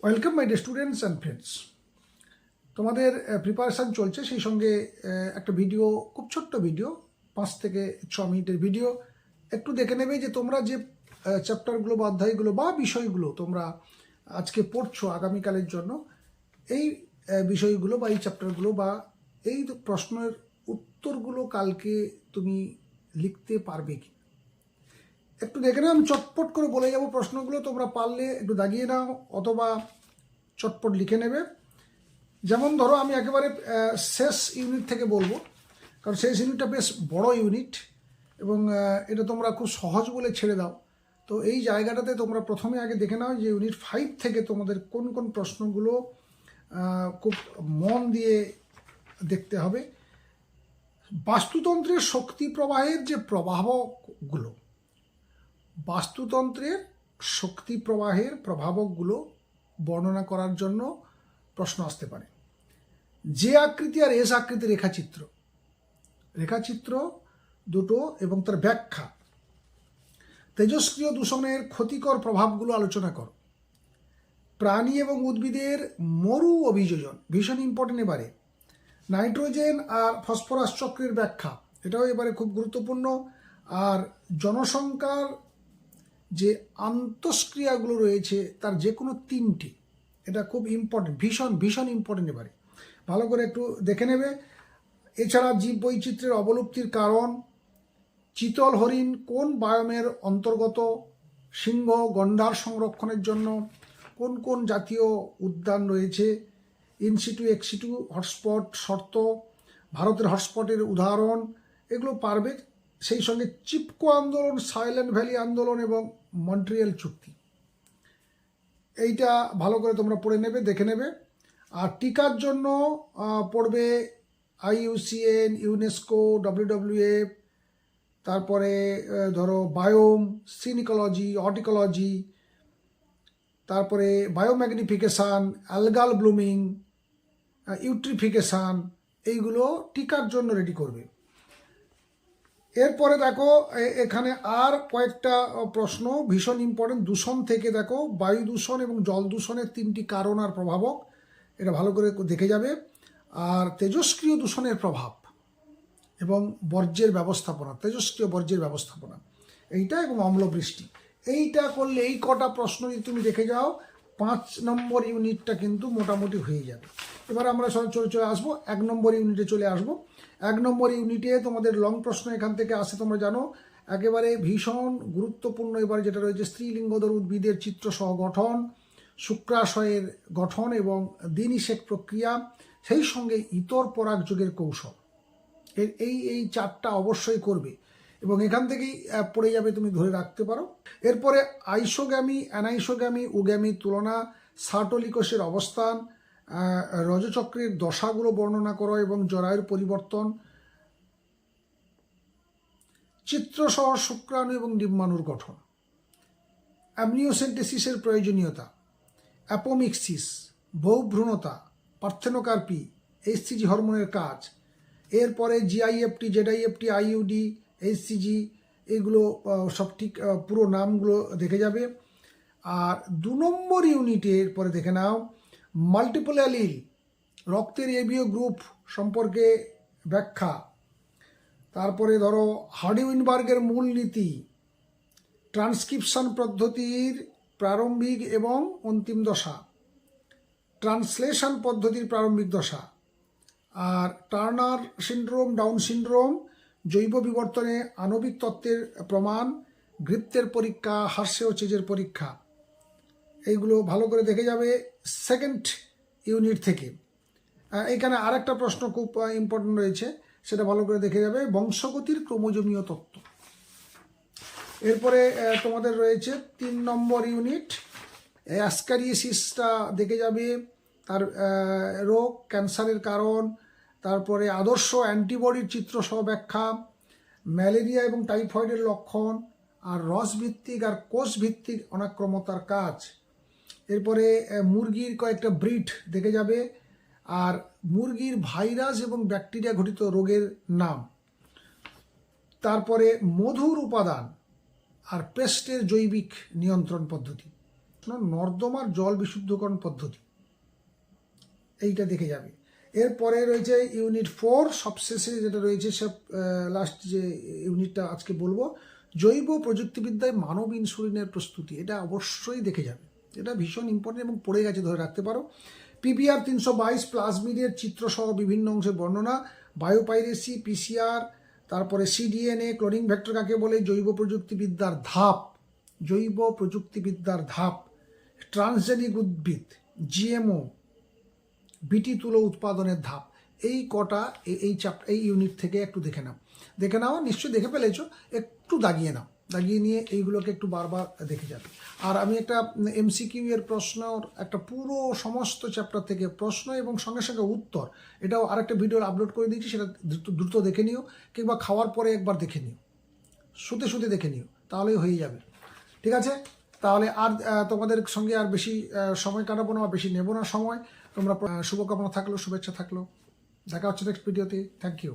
Welcome my dear students and friends. তোমাদের preparation চলছে, সেই সঙ্গে একটা ভিডিও, খুব ছোট্ট ভিডিও, 5 থেকে 6 মিনিটের ভিডিও। একটু দেখে নেবে যে তোমরা যে চ্যাপ্টারগুলো বা অধ্যায়গুলো বা বিষয়গুলো তোমরা আজকে পড়ছো আগামীকালের জন্য, এই বিষয়গুলো বা এই চ্যাপ্টারগুলো বা এই প্রশ্নের উত্তরগুলো কালকে তুমি লিখতে পারবে কি একটু দেখে নাও। আমি চটপট করে বলে যাব প্রশ্নগুলো, তোমরা পারলে একটু দাগিয়ে নাও অথবা চটপট লিখে নেবে। যেমন ধরো, আমি একেবারে শেষ ইউনিট থেকে বলবো, কারণ শেষ ইউনিটটা বেশ বড় ইউনিট এবং এটা তোমরা খুব সহজ বলে ছেড়ে দাও। তো এই জায়গাটাতে তোমরা প্রথমে আগে দেখে নাও যে ইউনিট 5 থেকে তোমাদের কোন কোন প্রশ্নগুলো খুব মন দিয়ে দেখতে হবে। বাস্তুতন্ত্রের শক্তি প্রবাহের যে প্রভাবকগুলো, বাস্তুতন্ত্রের শক্তি প্রবাহের প্রভাবকগুলো বর্ণনা করার জন্য প্রশ্ন আসতে পারে। যে আকৃতি আর এস আকৃতি রেখাচিত্র দুটো এবং তার ব্যাখ্যা। তেজস্ক্রিয় দূষণের ক্ষতিকর প্রভাবগুলো আলোচনা করো। প্রাণী এবং উদ্ভিদের মরু অভিযোজন, ভীষণ ইম্পর্টেন্ট এবারে। নাইট্রোজেন আর ফসফরাস চক্রের ব্যাখ্যা, এটাও এবারে খুব গুরুত্বপূর্ণ। আর জনসংখ্যার যে আন্তঃক্রিয়াগুলো রয়েছে তার যে কোনো 3টি, এটা খুব ইম্পর্টেন্ট, ভীষণ ভীষণ ইম্পর্টেন্ট, এবারে ভালো করে একটু দেখে নেবে। এছাড়া জীব বৈচিত্র্যের অবলুপ্তির কারণ, চিতল হরিণ কোন বায়োমের অন্তর্গত, সিংহ গন্ডার সংরক্ষণের জন্য কোন কোন জাতীয় উদ্যান রয়েছে, ইনসিটু এক্সিটু হটস্পট শর্ত, ভারতের হটস্পটের উদাহরণ, এগুলো পারবে। সেই সঙ্গে চিপকো আন্দোলন, সাইলেন্ট ভ্যালি আন্দোলন এবং মন্ট্রিয়াল চুক্তি, এইটা ভালো করে তোমরা পড়ে নেবে, দেখে নেবে। আর টিকার জন্য পড়বে IUCN, ইউনেস্কো, WWF, তারপরে ধরো বায়োম, সিনিকোলজি, অটিকোলজি, তারপরে বায়োম্যাগনিফিকেশান, অ্যালগাল ব্লুমিং, ইউট্রিফিকেশান, এইগুলো টিকার জন্য রেডি করবে। এরপরে দেখো এখানে আর কয়েকটা প্রশ্ন ভীষণ ইম্পর্টেন্ট। দূষণ থেকে দেখো, বায়ু দূষণ এবং জল দূষণের 3টি কারণ আর প্রভাবক, এটা ভালো করে দেখে যাবে। আর তেজস্ক্রিয় দূষণের প্রভাব এবং বর্জ্যের ব্যবস্থাপনা, তেজস্ক্রিয় বর্জ্যের ব্যবস্থাপনা এইটা, এবং অম্লবৃষ্টি, এইটা করলে এই কটা প্রশ্ন যদি তুমি দেখে যাও, 5 নম্বর ইউনিটটা কিন্তু মোটামুটি হয়ে যাবে। এবার আমরা চলে আসবো 1 নম্বর ইউনিটে চলে আসবো। 1 নম্বর ইউনিটে তোমাদের লং প্রশ্ন এখান থেকে আসে, তোমরা জানো, একেবারে ভীষণ গুরুত্বপূর্ণ। এবার যেটা রয়েছে, স্ত্রীলিঙ্গধর উদ্ভিদের চিত্রসহ গঠন, শুক্রাশয়ের গঠন এবং দিনিষেক প্রক্রিয়া, সেই সঙ্গে ইতর পরাগযোগের কৌশল। এই 4টা অবশ্যই করবে এবং এখান থেকেই পড়ে যাবে, তুমি ধরে রাখতে পারো। এরপরে আইসোগ্যামি, অ্যানাইসোগ্যামি, উগ্যামি তুলনা, সার্টোলিকোসের অবস্থান, রজচক্রের দশাগুলো বর্ণনা করো এবং জরায়ুর পরিবর্তন, চিত্রসহ শুক্রাণু এবং ডিম্বাণুর গঠন, অ্যামনিওসেন্টেসিসের প্রয়োজনীয়তা, অ্যাপোমিক্সিস, বহুভ্রূণতা, পার্থেনোকার্পি, HCG হরমোনের কাজ। এরপরে GIFT, ZIFT, IUD, HCG, এগুলো সব ঠিক পুরো নামগুলো দেখে যাবে। আর 2 নম্বর ইউনিটের পরে দেখে নাও, মাল্টিপল অ্যালিল, রক্তের এবিও গ্রুপ সম্পর্কে ব্যাখ্যা। তারপরে ধরো হার্ডি-উইনবার্গের মূলনীতি, ট্রান্সক্রিপশন পদ্ধতির প্রারম্ভিক এবং অন্তিম দশা, ট্রান্সলেশন পদ্ধতির প্রারম্ভিক দশা। আর টার্নার সিন্ড্রোম, ডাউন সিন্ড্রোম, জৈব বিবর্তনে আণবিক তত্ত্বের প্রমাণ, গ্রিপ্তের পরীক্ষা, হার্শে ও চেজের পরীক্ষা, এইগুলো ভালো করে দেখে যাবে 2nd ইউনিট থেকে। এখানে আরেকটা প্রশ্ন খুব ইম্পর্টেন্ট রয়েছে, সেটা ভালো করে দেখে যাবে, বংশগতির ক্রোমোজোমীয় তত্ত্ব। এরপরে তোমাদের রয়েছে 3 নম্বর ইউনিট, অ্যাসকারিয়েসিসটা দেখে যাবে, তার রোগ, ক্যান্সারের কারণ, তারপরে আদর্শ অ্যান্টিবডির চিত্রসহ ব্যাখ্যা, ম্যালেরিয়া এবং টাইফয়েডের লক্ষণ, আর রসভিত্তিক আর কোষভিত্তিক অনাক্রমতার কাজ। এরপরে মুরগির কয়েকটা ব্রিড দেখে যাবে, আর মুরগির ভাইরাস এবং ব্যাকটেরিয়া ঘটিত রোগের নাম। তারপরে মধুর উপাদান আর পেস্টের জৈবিক নিয়ন্ত্রণ পদ্ধতি। নর্দমার জল বিশুদ্ধকরণ পদ্ধতি, এইটা দেখে যাবে। এরপরে রয়েছে ইউনিট 4, সবশেষে যেটা রয়েছে সব লাস্ট যে ইউনিটটা আজকে বলবো, জৈব প্রযুক্তিবিদ্যায় মানব ইনসুলিনের প্রস্তুতি। এটা অবশ্যই দেখে যাবে, এটা ভীষণ ইম্পর্টেন্ট এবং পড়ে গেছে, ধরে রাখতে পারো। পিপিআর 322 প্লাজমিডের চিত্রসহ বিভিন্ন অংশের বর্ণনা, বায়োপাইরেসি, পিসিআর, তারপরে সিডিএনএ, ক্লোনিং ভেক্টর কাকে বলে, জৈব প্রযুক্তিবিদ্যার ধাপ, জৈব প্রযুক্তিবিদ্যার ধাপ, ট্রান্সজেনিক উদ্ভিদ, জিএমও, বিটি তুলো উৎপাদনের ধাপ, এই কটা এই ইউনিট থেকে একটু দেখে নাও, নিশ্চয়ই দেখে ফেলেছো, একটু দাগিয়ে নাও, দাগিয়ে নিয়ে এইগুলোকে একটু বারবার দেখে যাবে। আর আমি একটা এমসিকিউ এর প্রশ্নর একটা পুরো সমস্ত চ্যাপ্টার থেকে প্রশ্ন এবং সঙ্গে সঙ্গে উত্তর, এটাও আরেকটা ভিডিও আপলোড করে দিয়েছি, সেটা দ্রুত দেখে নিও, কিংবা খাওয়ার পরে একবার দেখে নিও, শুতে দেখে নিও, তাহলেই হয়ে যাবে। ঠিক আছে, তাহলে আর তোমাদের সঙ্গে আর বেশি সময় কাটাবো না, বেশি নেবো না সময়। তোমরা শুভকামনা থাকলো, শুভেচ্ছা থাকলো, দেখা হচ্ছে নেক্সট ভিডিওতে। Thank you.